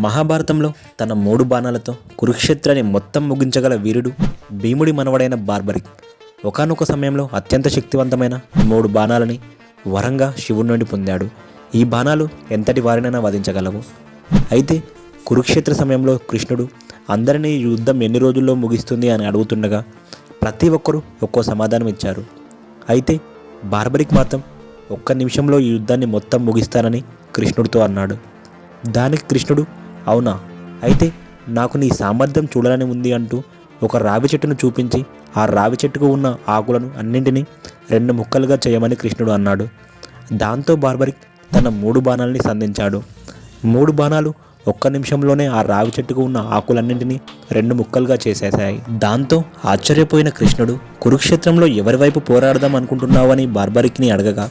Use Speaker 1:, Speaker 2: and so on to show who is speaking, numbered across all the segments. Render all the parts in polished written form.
Speaker 1: మహాభారతంలో తన 3 బాణాలతో కురుక్షేత్రాన్ని మొత్తం ముగించగల వీరుడు భీముడి మనవడైన బార్బరిక్. ఒకానొక సమయంలో అత్యంత శక్తివంతమైన 3 బాణాలని వరంగా శివుడి నుండి పొందాడు. ఈ బాణాలు ఎంతటి వారినైనా వధించగలవు. అయితే కురుక్షేత్ర సమయంలో కృష్ణుడు అందరినీ ఈ యుద్ధం ఎన్ని రోజుల్లో ముగిస్తుంది అని అడుగుతుండగా ప్రతి ఒక్కరూ ఒక్కో సమాధానం ఇచ్చారు. అయితే బార్బరిక్ మాత్రం ఒక్క నిమిషంలో ఈ యుద్ధాన్ని మొత్తం ముగిస్తానని కృష్ణుడితో అన్నాడు. దానికి కృష్ణుడు, అవునా, అయితే నాకు నీ సామర్థ్యం చూడాలని ఉంది అంటూ ఒక రావి చెట్టును చూపించి ఆ రావి చెట్టుకు ఉన్న ఆకులను అన్నింటినీ 2 ముక్కలుగా చేయమని కృష్ణుడు అన్నాడు. దాంతో బార్బరిక్ తన 3 బాణాలని సంధించాడు. 3 బాణాలు ఒక్క నిమిషంలోనే ఆ రావి చెట్టుకు ఉన్న ఆకులన్నింటినీ 2 ముక్కలుగా చేసేశాయి. దాంతో ఆశ్చర్యపోయిన కృష్ణుడు, కురుక్షేత్రంలో ఎవరి వైపు పోరాడదాం అనుకుంటున్నావని బార్బరిక్ని అడగగా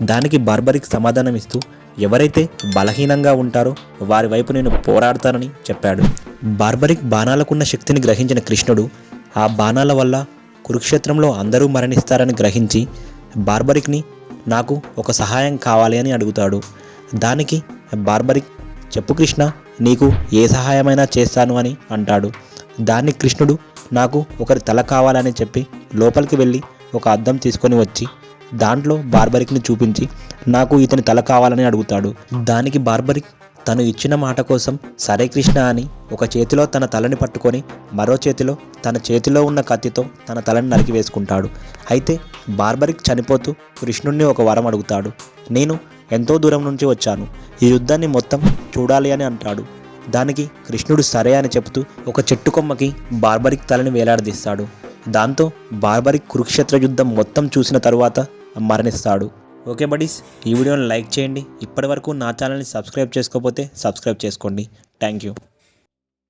Speaker 1: దానికి బార్బరిక్ సమాధానం ఇస్తూ, ఎవరైతే బలహీనంగా ఉంటారో వారి వైపు నేను పోరాడతానని చెప్పాడు. బార్బరిక్ బాణాలకున్న శక్తిని గ్రహించిన కృష్ణుడు ఆ బాణాల వల్ల కురుక్షేత్రంలో అందరూ మరణిస్తారని గ్రహించి బార్బరిక్ని నాకు ఒక సహాయం కావాలి అని అడుగుతాడు. దానికి బార్బరిక్, చెప్పు కృష్ణ, నీకు ఏ సహాయమైనా చేస్తాను అని అంటాడు. దానికి కృష్ణుడు, నాకు ఒకరి తల కావాలని చెప్పి లోపలికి వెళ్ళి ఒక అద్దం తీసుకొని వచ్చి దాంట్లో బార్బరిక్ని చూపించి నాకు ఇతని తల కావాలని అడుగుతాడు. దానికి బార్బరిక్ తను ఇచ్చిన మాట కోసం సరే కృష్ణ అని ఒక చేతిలో తన తలని పట్టుకొని మరో చేతిలో తన చేతిలో ఉన్న కత్తితో తన తలని నరికివేసుకుంటాడు. అయితే బార్బరిక్ చనిపోతూ కృష్ణుడిని ఒక వరం అడుగుతాడు. నేను ఎంతో దూరం నుంచి వచ్చాను, ఈ యుద్ధాన్ని మొత్తం చూడాలి అని అంటాడు. దానికి కృష్ణుడు సరే అని చెబుతూ ఒక చెట్టు కొమ్మకి బార్బరిక్ తలని వేలాడదీస్తాడు. దాంతో బార్బరిక్ కురుక్షేత్ర యుద్ధం మొత్తం చూసిన తరువాత మరణిస్తాడు. ఓకే బడీస్, ఈ వీడియోని లైక్ చేయండి. ఇప్పటివరకు నా ఛానల్ని సబ్స్క్రైబ్ చేసుకోకపోతే సబ్స్క్రైబ్ చేసుకోండి. Thank you.